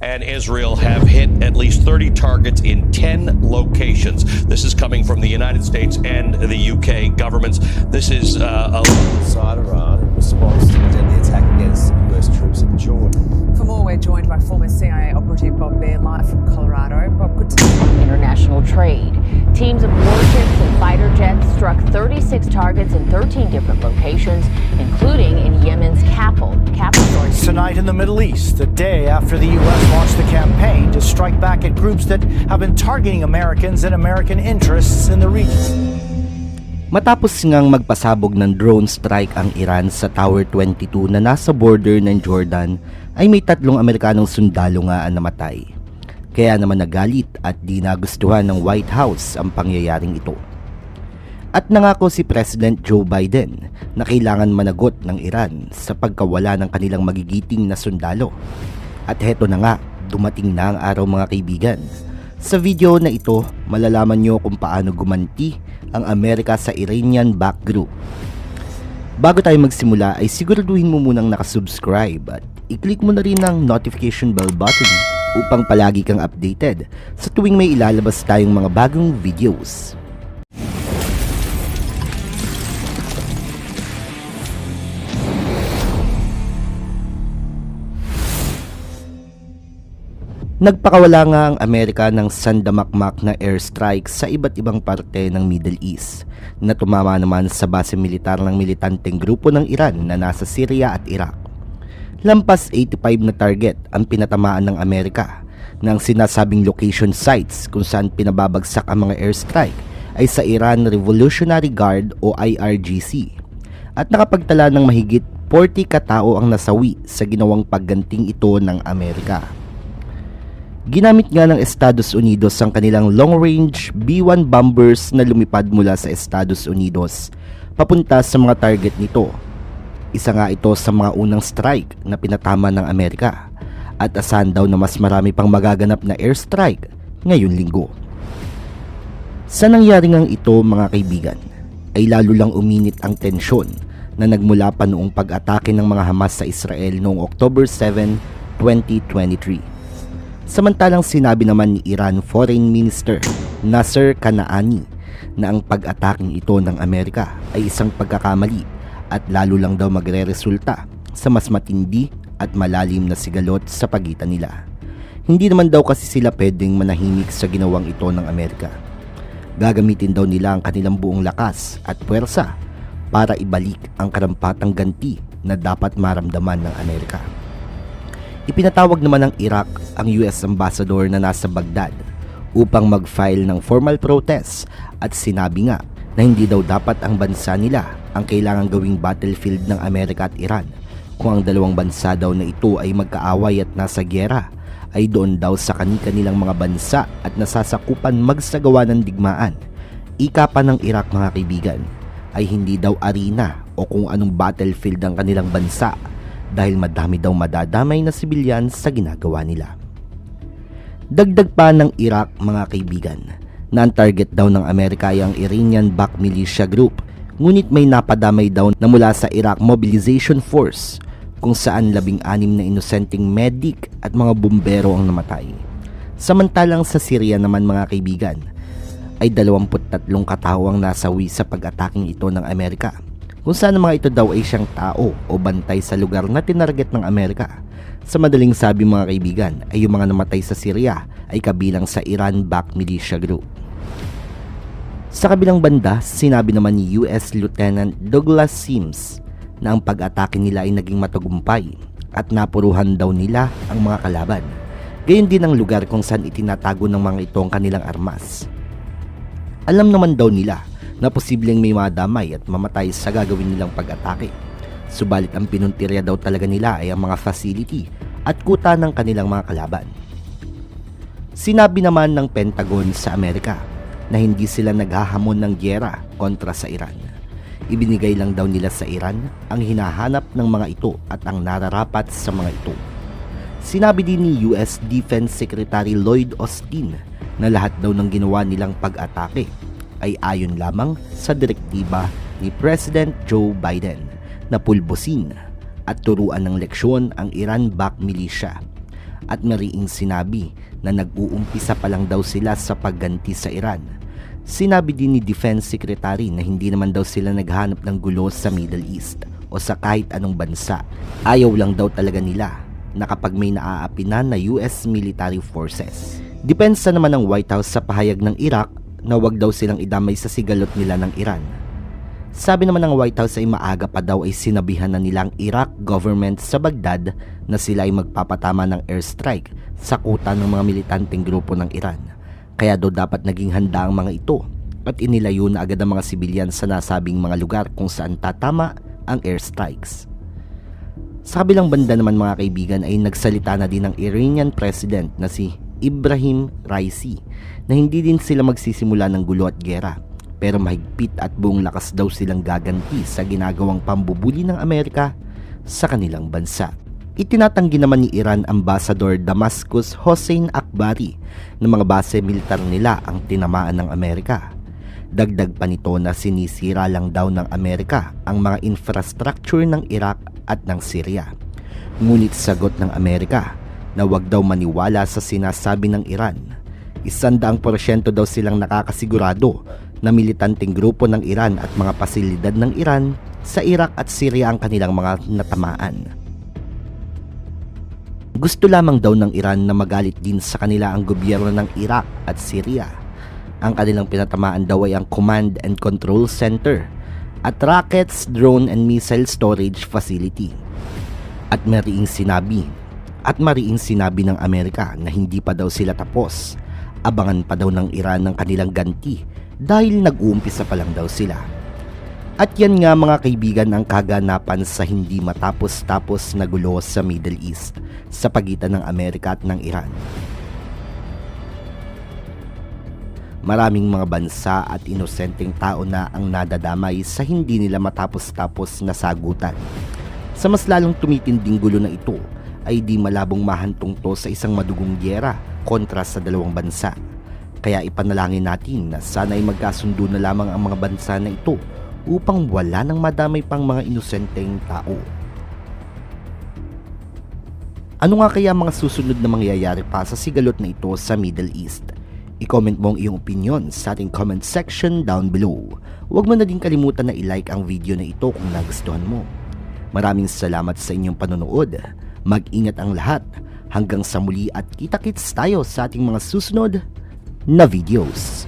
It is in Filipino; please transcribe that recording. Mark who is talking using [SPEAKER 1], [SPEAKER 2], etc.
[SPEAKER 1] and Israel have hit at least 30 targets in 10 locations. This is coming from the United States and the UK governments. This is
[SPEAKER 2] inside Iran in response to the deadly attack against US troops in Jordan.
[SPEAKER 3] For more, we're joined by former CIA operative Bob Baer live from Colorado. Bob, good to
[SPEAKER 4] International trade. Teams of warships and fighter jets struck 36 targets in 13 different locations, including in Yemen's capital.
[SPEAKER 5] Tonight in the Middle East, the day after the U.S. launched the campaign to strike back at groups that have been targeting Americans and American interests in the region.
[SPEAKER 6] Matapos ngang magpasabog ng drone strike ang Iran sa Tower 22 na nasa border ng Jordan, ay may 3 Amerikanong sundalo nga ang namatay. Kaya naman nagalit at di nagustuhan ng White House ang pangyayaring ito. At nangako si President Joe Biden na kailangan managot ng Iran sa pagkawala ng kanilang magigiting na sundalo. At heto na nga, dumating na ang araw mga kaibigan. Sa video na ito, malalaman nyo kung paano gumanti ang Amerika sa Iranian-backed group. Bago tayo magsimula ay siguraduhin mo munang nakasubscribe at i-click mo na rin ang notification bell button upang palagi kang updated sa tuwing may ilalabas tayong mga bagong videos. Nagpakawala nga ang Amerika ng sandamakmak na airstrike sa iba't ibang parte ng Middle East na tumama naman sa base militar ng militanteng grupo ng Iran na nasa Syria at Iraq. Lampas 85 na target ang pinatamaan ng Amerika ng sinasabing location sites kung saan pinababagsak ang mga airstrike ay sa Iran Revolutionary Guard o IRGC at nakapagtala ng mahigit 40 katao ang nasawi sa ginawang pagganting ito ng Amerika. Ginamit nga ng Estados Unidos ang kanilang long-range B-1 bombers na lumipad mula sa Estados Unidos papunta sa mga target nito. Isa nga ito sa mga unang strike na pinatama ng Amerika at asahan daw na mas marami pang magaganap na airstrike ngayong linggo. Sa nangyari ngang ito mga kaibigan ay lalo lang uminit ang tensyon na nagmula pa noong pag-atake ng mga Hamas sa Israel noong October 7, 2023. Samantalang sinabi naman ni Iran Foreign Minister Nasser Kanaani na ang pag-ataking ito ng Amerika ay isang pagkakamali at lalo lang daw magre-resulta sa mas matindi at malalim na sigalot sa pagitan nila. Hindi naman daw kasi sila pwedeng manahimik sa ginawang ito ng Amerika. Gagamitin daw nila ang kanilang buong lakas at puwersa para ibalik ang karampatang ganti na dapat maramdaman ng Amerika. Ipinatawag naman ng Iraq ang US Ambassador na nasa Baghdad upang mag-file ng formal protest at sinabi nga na hindi daw dapat ang bansa nila ang kailangang gawing battlefield ng Amerika at Iran kung ang dalawang bansa daw na ito ay magkaaway at nasa gyera ay doon daw sa kani-kanilang mga bansa at nasasakupan magsagawa ng digmaan. Ika pa ng Iraq mga kaibigan ay hindi daw arena o kung anong battlefield ang kanilang bansa dahil madami daw madadamay na sibilyan sa ginagawa nila. Dagdag pa ng Iraq mga kaibigan na ang target daw ng Amerika ay ang Iranian-backed militia group, ngunit may napadamay daw na mula sa Iraq Mobilization Force kung saan 16 na inosenteng medic at mga bumbero ang namatay. Samantalang sa Syria naman mga kaibigan ay 23 katao ang nasawi sa pag-ataking ito ng Amerika, kung saan mga ito daw ay siyang tao o bantay sa lugar na tinarget ng Amerika. Sa madaling sabi mga kaibigan ay yung mga namatay sa Syria ay kabilang sa Iran-backed militia group. Sa kabilang banda, sinabi naman ni US Lieutenant Douglas Sims na ang pag-atake nila ay naging matagumpay at napuruhan daw nila ang mga kalaban. Gayon din ang lugar kung saan itinatago ng mga ito ang kanilang armas. Alam naman daw nila na posibleng may madamay at mamatay sa gagawin nilang pag-atake. Subalit ang pinuntirya daw talaga nila ay ang mga facility at kuta ng kanilang mga kalaban. Sinabi naman ng Pentagon sa Amerika na hindi sila naghahamon ng gyera kontra sa Iran. Ibinigay lang daw nila sa Iran ang hinahanap ng mga ito at ang nararapat sa mga ito. Sinabi din ni US Defense Secretary Lloyd Austin na lahat daw ng ginawa nilang pag-atake ay ayon lamang sa direktiba ni President Joe Biden na pulbusin at turuan ng leksyon ang Iran-backed militia. at mariing sinabi na nag-uumpisa pa lang daw sila sa pagganti sa Iran. Sinabi din ni Defense Secretary na hindi naman daw sila naghanap ng gulo sa Middle East o sa kahit anong bansa. Ayaw lang daw talaga nila na kapag may naaapinan na US military forces. Depensa naman ng White House sa pahayag ng Iraq na wag daw silang idamay sa sigalot nila ng Iran. Sabi naman ng White House ay maaga pa daw ay sinabihan na nilang Iraq government sa Baghdad na sila ay magpapatama ng airstrike sa kuta ng mga militanteng grupo ng Iran. Kaya daw dapat naging handa ang mga ito at inilayo na agad ang mga sibilyan sa nasabing mga lugar kung saan tatama ang airstrikes. Sa kabilang banda naman mga kaibigan ay nagsalita na din ng Iranian President na si Ibrahim Raisi na hindi din sila magsisimula ng gulo at gera, pero mahigpit at buong lakas daw silang gaganti sa ginagawang pambubuli ng Amerika sa kanilang bansa. Itinatanggi naman ni Iran Ambassador Damascus Hossein Akbari na mga base militar nila ang tinamaan ng Amerika. Dagdag pa nito na sinisira lang daw ng Amerika ang mga infrastructure ng Iraq at ng Syria. Ngunit sagot ng Amerika na wag daw maniwala sa sinasabi ng Iran. 100% daw silang nakakasigurado na militanteng grupo ng Iran at mga pasilidad ng Iran sa Iraq at Syria ang kanilang mga natamaan. Gusto lamang daw ng Iran na magalit din sa kanila ang gobyerno ng Iraq at Syria. Ang kanilang pinatamaan daw ay ang Command and Control Center at rockets, drone and missile storage facility. At mariing sinabi ng Amerika na hindi pa daw sila tapos. Abangan pa daw ng Iran ng kanilang ganti dahil nag-uumpisa pa lang daw sila. At yan nga mga kaibigan ang kaganapan sa hindi matapos-tapos na gulo sa Middle East sa pagitan ng Amerika at ng Iran. Maraming mga bansa at inosenteng tao na ang nadadamay sa hindi nila matapos-tapos na sagutan. Sa mas lalong tumitinding gulo na ito ay di malabong mahantong to sa isang madugong gyera kontra sa dalawang bansa. Kaya ipanalangin natin na sana ay magkasundo na lamang ang mga bansa na ito upang wala nang madamay pang mga inosenteng tao. Ano nga kaya mga susunod na mangyayari pa sa sigalot na ito sa Middle East? I-comment mo ang iyong opinion sa ating comment section down below. Huwag mo na din kalimutan na i-like ang video na ito kung nagustuhan mo. Maraming salamat sa inyong panonood. Mag-ingat ang lahat. Hanggang sa muli at kita-kits tayo sa ating mga susunod na videos.